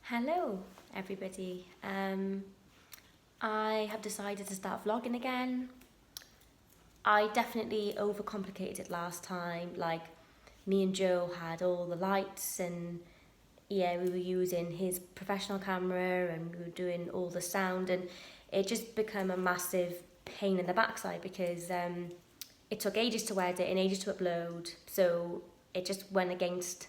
Hello, everybody. I have decided to start vlogging again. I definitely overcomplicated it last time. Like, me and Joe had all the lights, and yeah, we were using his professional camera and we were doing all the sound, and it just became a massive pain in the backside because it took ages to edit and ages to upload. So it just went against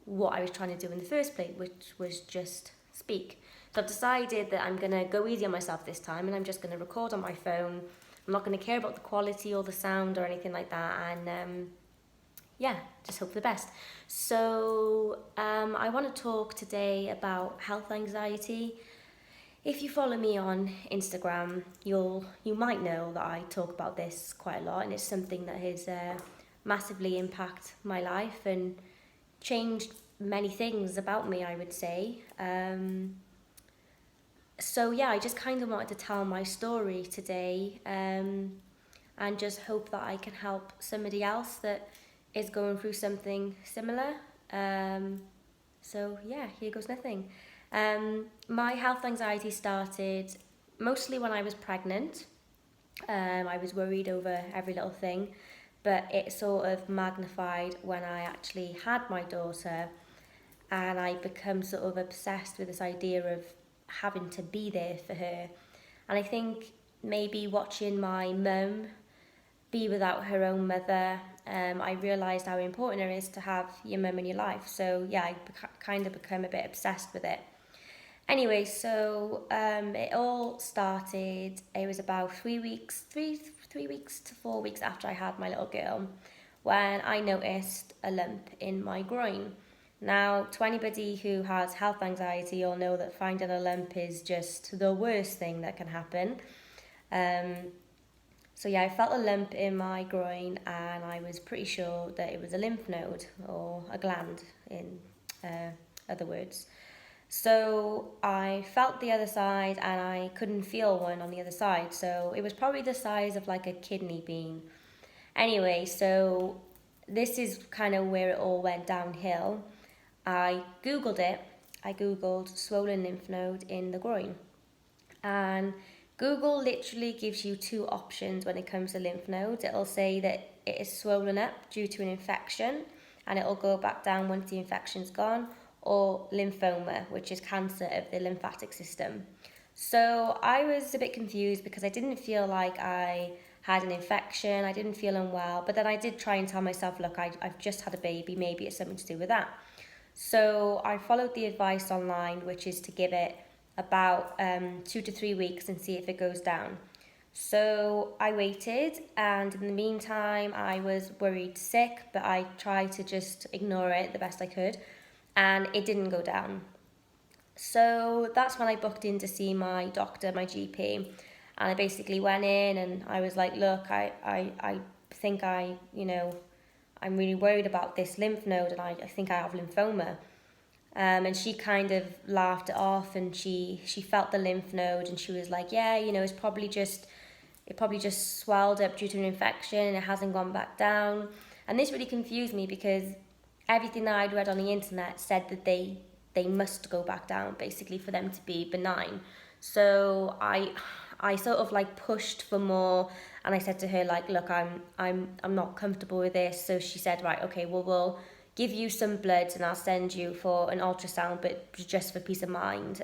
what I was trying to do in the first place, which was just speak. So I've decided that I'm going to go easy on myself this time, and I'm just going to record on my phone. I'm not going to care about the quality or the sound or anything like that, and yeah, just hope for the best. So I want to talk today about health anxiety. If you follow me on Instagram, you might know that I talk about this quite a lot, and it's something that has massively impacted my life and changed many things about me, I would say. So yeah, I just kind of wanted to tell my story today, and just hope that I can help somebody else that is going through something similar. So yeah, here goes nothing. My health anxiety started mostly when I was pregnant. I was worried over every little thing, but it sort of magnified when I actually had my daughter, and I become sort of obsessed with this idea of having to be there for her. And I think maybe watching my mum be without her own mother, I realised how important it is to have your mum in your life. So yeah, I kind of become a bit obsessed with it. Anyway, so it all started. It was about 3 weeks, three weeks to 4 weeks after I had my little girl, when I noticed a lump in my groin. Now, to anybody who has health anxiety, you'll know that finding a lump is just the worst thing that can happen. Um, so yeah, I felt a lump in my groin, and I was pretty sure that it was a lymph node or a gland, in other words. So I felt the other side, and I couldn't feel one on the other side. So it was probably the size of like a kidney bean. Anyway, so this is kind of where it all went downhill. I googled it. I googled swollen lymph node in the groin. And Google literally gives you two options when it comes to lymph nodes. It'll say that it is swollen up due to an infection, and it'll go back down once the infection's gone, or lymphoma, which is cancer of the lymphatic system. So I was a bit confused because I didn't feel like I had an infection, I didn't feel unwell, but then I did try and tell myself, look, I've just had a baby, maybe it's something to do with that. So I followed the advice online, which is to give it about 2 to 3 weeks and see if it goes down. So I waited, and in the meantime, I was worried sick, but I tried to just ignore it the best I could, and it didn't go down. So that's when I booked in to see my doctor, my GP, and I basically went in and I was like, look, I think I'm really worried about this lymph node, and I think I have lymphoma. And she kind of laughed it off, and she felt the lymph node, and she was like, yeah, it probably just swelled up due to an infection and it hasn't gone back down. And this really confused me because everything that I'd read on the internet said that they must go back down basically for them to be benign. So I sort of like pushed for more, and I said to her, like, look, I'm not comfortable with this. So she said, right, okay, well, we'll give you some bloods and I'll send you for an ultrasound, but just for peace of mind.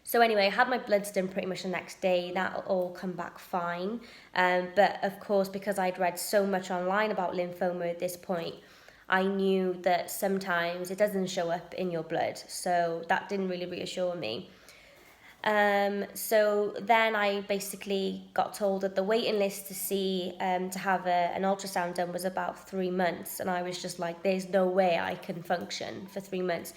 So anyway, I had my bloods done pretty much the next day. That'll all come back fine. But of course, because I'd read so much online about lymphoma at this point, I knew that sometimes it doesn't show up in your blood. So that didn't really reassure me. So then I basically got told that the waiting list to see to have an ultrasound done was about 3 months, and I was just like, there's no way I can function for 3 months.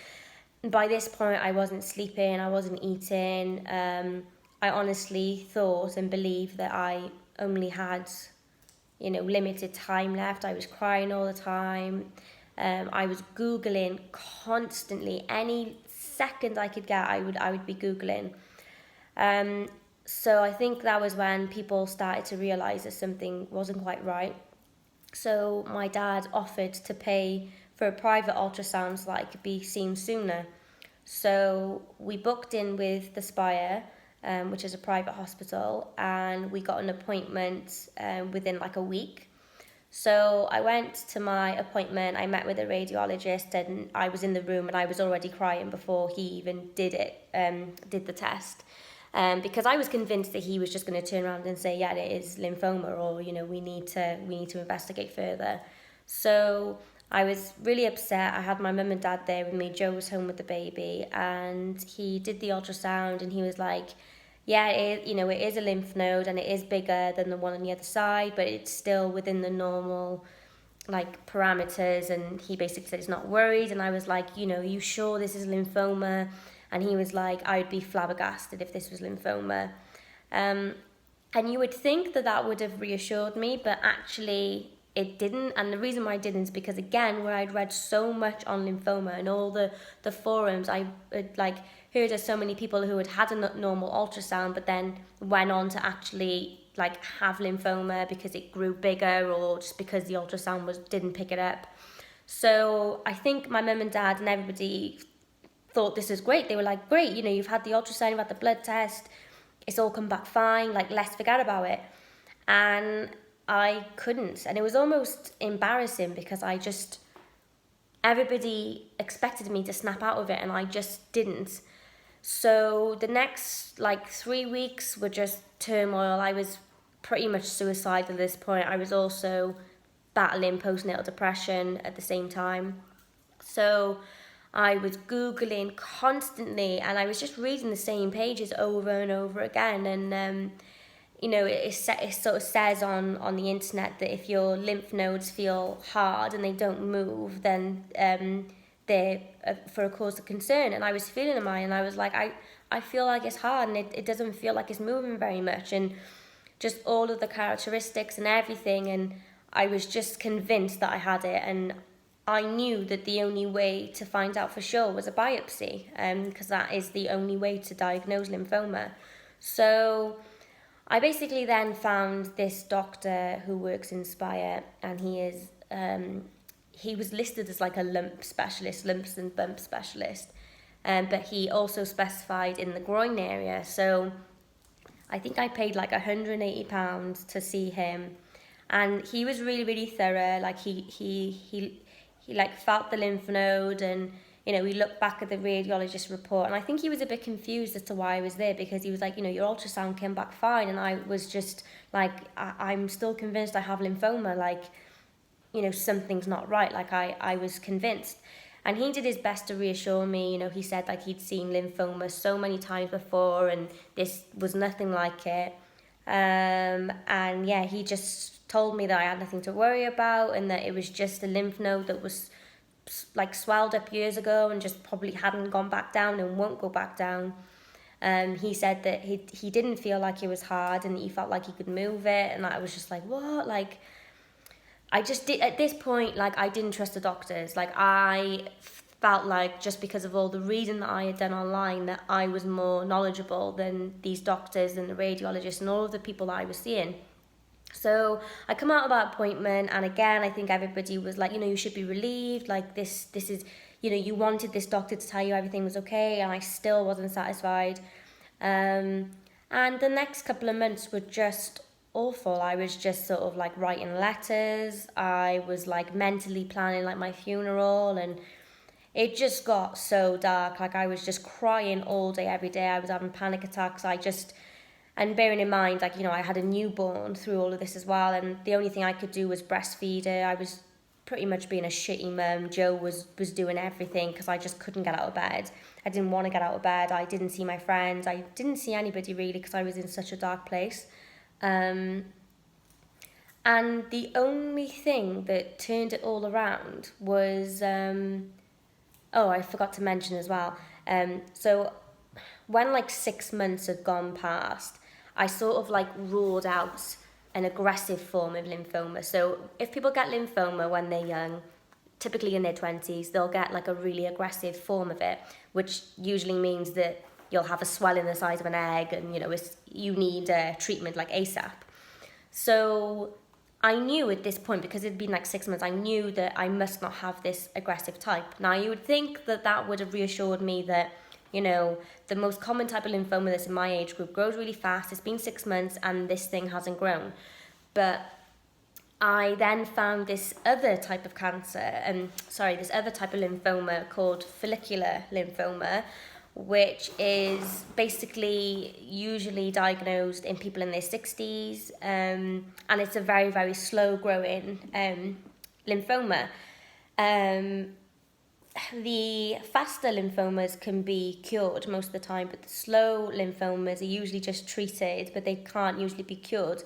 And by this point, I wasn't sleeping, I wasn't eating. I honestly thought and believed that I only had, limited time left. I was crying all the time. I was Googling constantly. Any second I could get, I would be Googling. So I think that was when people started to realise that something wasn't quite right. So my dad offered to pay for a private ultrasound so that I could be seen sooner. So we booked in with the Spire, which is a private hospital, and we got an appointment within like a week. So I went to my appointment, I met with a radiologist, and I was in the room and I was already crying before he even did the test. Because I was convinced that he was just going to turn around and say, yeah, it is lymphoma, or, we need to investigate further. So I was really upset. I had my mum and dad there with me. Joe was home with the baby, and he did the ultrasound, and he was like, yeah, it is a lymph node, and it is bigger than the one on the other side, but it's still within the normal like parameters. And he basically said he's not worried, and I was like, are you sure this is lymphoma? And he was like, I'd be flabbergasted if this was lymphoma. And you would think that would have reassured me, but actually it didn't. And the reason why I didn't is because, again, where I'd read so much on lymphoma and all the forums, I had heard of so many people who had a normal ultrasound but then went on to actually have lymphoma because it grew bigger, or just because the ultrasound didn't pick it up. So I think my mum and dad and everybody thought this is great. They were like, great, you've had the ultrasound, you've had the blood test, it's all come back fine, let's forget about it. And I couldn't, and it was almost embarrassing because everybody expected me to snap out of it, and I just didn't. So the next 3 weeks were just turmoil. I was pretty much suicidal at this point. I was also battling postnatal depression at the same time. So I was Googling constantly, and I was just reading the same pages over and over again. And, it sort of says on the internet that if your lymph nodes feel hard and they don't move, then they're for a cause of concern. And I was feeling mine, and I was like, I feel like it's hard, and it doesn't feel like it's moving very much, and just all of the characteristics and everything. And I was just convinced that I had it, and I knew that the only way to find out for sure was a biopsy, because that is the only way to diagnose lymphoma. So I basically then found this doctor who works in Spire, and he was listed as a lumps and bump specialist, but he also specified in the groin area. So I think I paid £180 to see him, and he was really, really thorough. He felt the lymph node, and we looked back at the radiologist report, and I think he was a bit confused as to why I was there, because he was like, your ultrasound came back fine, and I was just like, I'm still convinced I have lymphoma, something's not right. I was convinced. And he did his best to reassure me. He said he'd seen lymphoma so many times before, and this was nothing like it. And yeah, he just told me that I had nothing to worry about, and that it was just a lymph node that was swelled up years ago and just probably hadn't gone back down and won't go back down. He said that he didn't feel like it was hard, and he felt like he could move it, and I was just like, what? I just did, at this point, I didn't trust the doctors. I felt like, just because of all the reading that I had done online, that I was more knowledgeable than these doctors and the radiologists and all of the people that I was seeing. So I come out of that appointment, and again, I think everybody was like, you should be relieved. This is, you wanted this doctor to tell you everything was okay, and I still wasn't satisfied. And the next couple of months were just awful. I was just sort of writing letters. I was mentally planning my funeral, and it just got so dark. I was just crying all day, every day. I was having panic attacks. And bearing in mind, I had a newborn through all of this as well, and the only thing I could do was breastfeed her. I was pretty much being a shitty mum. Joe was doing everything because I just couldn't get out of bed. I didn't want to get out of bed. I didn't see my friends. I didn't see anybody really, because I was in such a dark place. And the only thing that turned it all around was, I forgot to mention as well. So when 6 months had gone past, I sort of ruled out an aggressive form of lymphoma. So if people get lymphoma when they're young, typically in their 20s, they'll get a really aggressive form of it, which usually means that you'll have a swelling the size of an egg, and you need treatment ASAP. So I knew at this point, because it'd been like 6 months, I knew that I must not have this aggressive type. Now, you would think that that would have reassured me that, you know, the most common type of lymphoma that's in my age group grows really fast. It's been 6 months and this thing hasn't grown. But I then found this other type of this other type of lymphoma called follicular lymphoma, which is basically usually diagnosed in people in their 60s, and it's a very, very slow growing lymphoma. The faster lymphomas can be cured most of the time, but the slow lymphomas are usually just treated, but they can't usually be cured.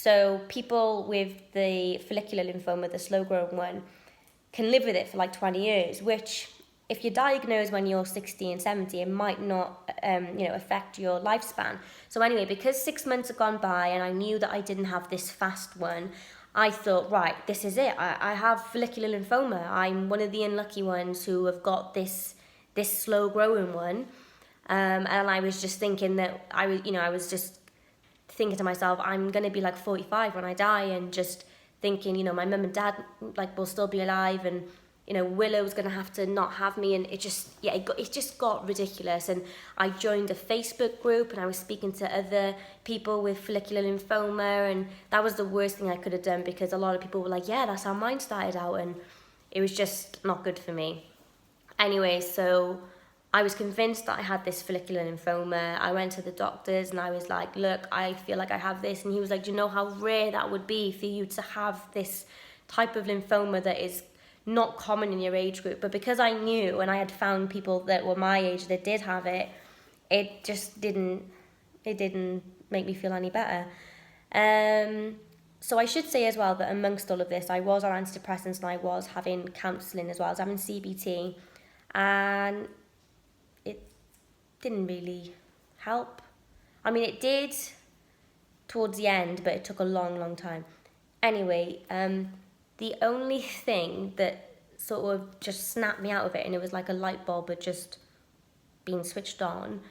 So people with the follicular lymphoma, the slow-growing one, can live with it for like 20 years, which if you're diagnosed when you're 60 and 70, it might not affect your lifespan. So anyway, because 6 months have gone by and I knew that I didn't have this fast one, I thought, right, this is it. I have follicular lymphoma. I'm one of the unlucky ones who have got this slow-growing one. And I was just thinking that I was just thinking to myself, I'm going to be like 45 when I die, and just thinking, you know, my mum and dad like will still be alive, and you know, Willow's going to have to not have me, and it just got ridiculous. And I joined a Facebook group and I was speaking to other people with follicular lymphoma, and that was the worst thing I could have done, because a lot of people were like, yeah, that's how mine started out, and it was just not good for me. Anyway, so I was convinced that I had this follicular lymphoma. I went to the doctors and I was like, look, I feel like I have this. And he was like, do you know how rare that would be for you to have this type of lymphoma that is not common in your age group? But because I knew and I had found people that were my age that did have it, it didn't make me feel any better. So I should say as well that amongst all of this, I was on antidepressants and I was having counselling as well. I was having CBT, and it didn't really help. I mean, it did towards the end, but it took a long, long time. Anyway, the only thing that sort of just snapped me out of it, and it was like a light bulb had just been switched on,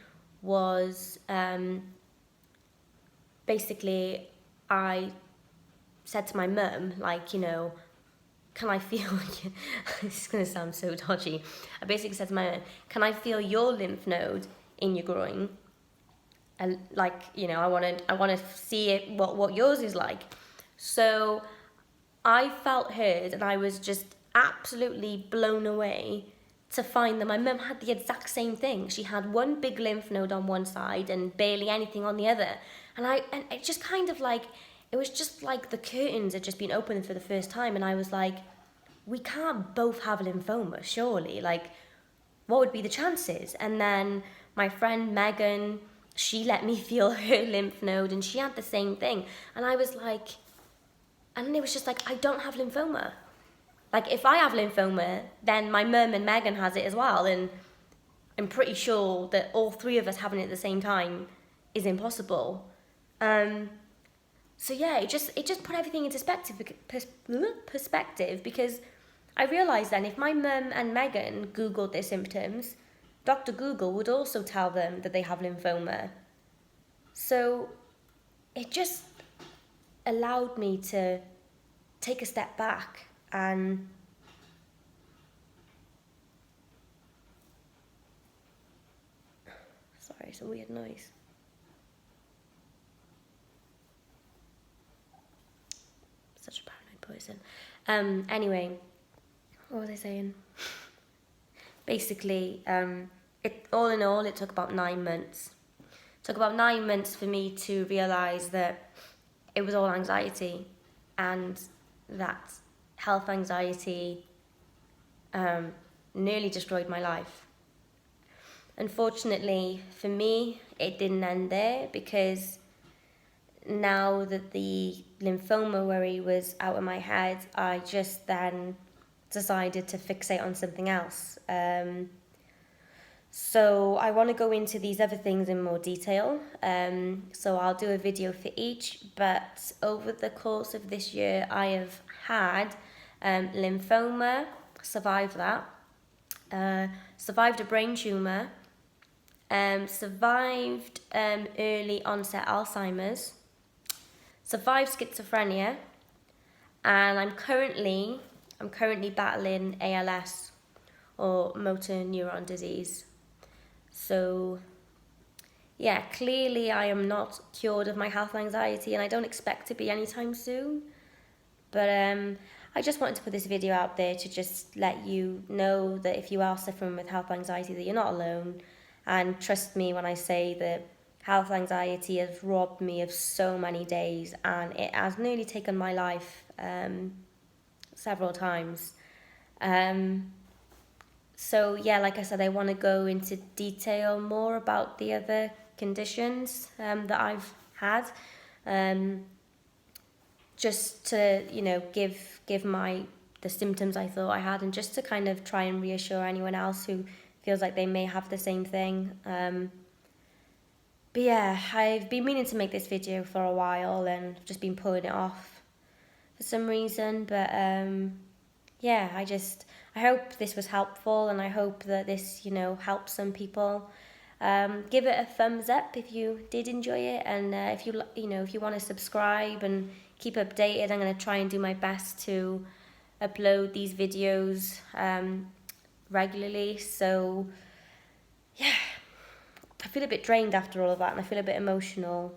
was basically I said to my mum, like, you know, can I feel, this is going to sound so dodgy. I basically said to my mum, can I feel your lymph node in your groin? And like, you know, I want to see it, what yours is like. So I felt heard, and I was just absolutely blown away to find that my mum had the exact same thing. She had one big lymph node on one side and barely anything on the other. And it just kind of like, it was just like the curtains had just been opened for the first time, and I was like, we can't both have lymphoma, surely. Like, what would be the chances? And then my friend Megan, she let me feel her lymph node, and she had the same thing. And I was like, and it was just like, I don't have lymphoma. Like, if I have lymphoma, then my mum and Megan has it as well, and I'm pretty sure that all three of us having it at the same time is impossible. So yeah, it just put everything into perspective, because I realised then if my mum and Megan Googled their symptoms, Dr. Google would also tell them that they have lymphoma. So it just allowed me to take a step back and sorry, it's a weird noise. Such a paranoid person. Anyway, what was I saying? Basically, it all in all, it took about 9 months. It took about 9 months for me to realise that it was all anxiety, and that health anxiety nearly destroyed my life. Unfortunately for me, it didn't end there, because now that the lymphoma worry was out of my head, I just then decided to fixate on something else. So I want to go into these other things in more detail. So I'll do a video for each, but over the course of this year, I have had lymphoma, survived that, survived a brain tumour, survived early onset Alzheimer's, survived schizophrenia, and I'm currently battling ALS, or motor neuron disease. So yeah, clearly I am not cured of my health anxiety, and I don't expect to be anytime soon. But I just wanted to put this video out there to just let you know that if you are suffering with health anxiety, that you're not alone. And trust me when I say that health anxiety has robbed me of so many days, and it has nearly taken my life several times. So yeah, like I said, I want to go into detail more about the other conditions that I've had. Just to give my the symptoms I thought I had, and just to kind of try and reassure anyone else who feels like they may have the same thing. But yeah, I've been meaning to make this video for a while, and I've just been putting it off for some reason. But yeah, I hope this was helpful, and I hope that this helps some people. Give it a thumbs up if you did enjoy it, and if you want to subscribe and keep updated, I'm going to try and do my best to upload these videos regularly. So yeah, I feel a bit drained after all of that, and I feel a bit emotional.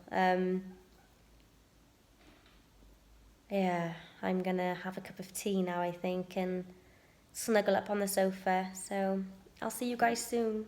Yeah, I'm gonna have a cup of tea now, I think, and snuggle up on the sofa. So I'll see you guys soon.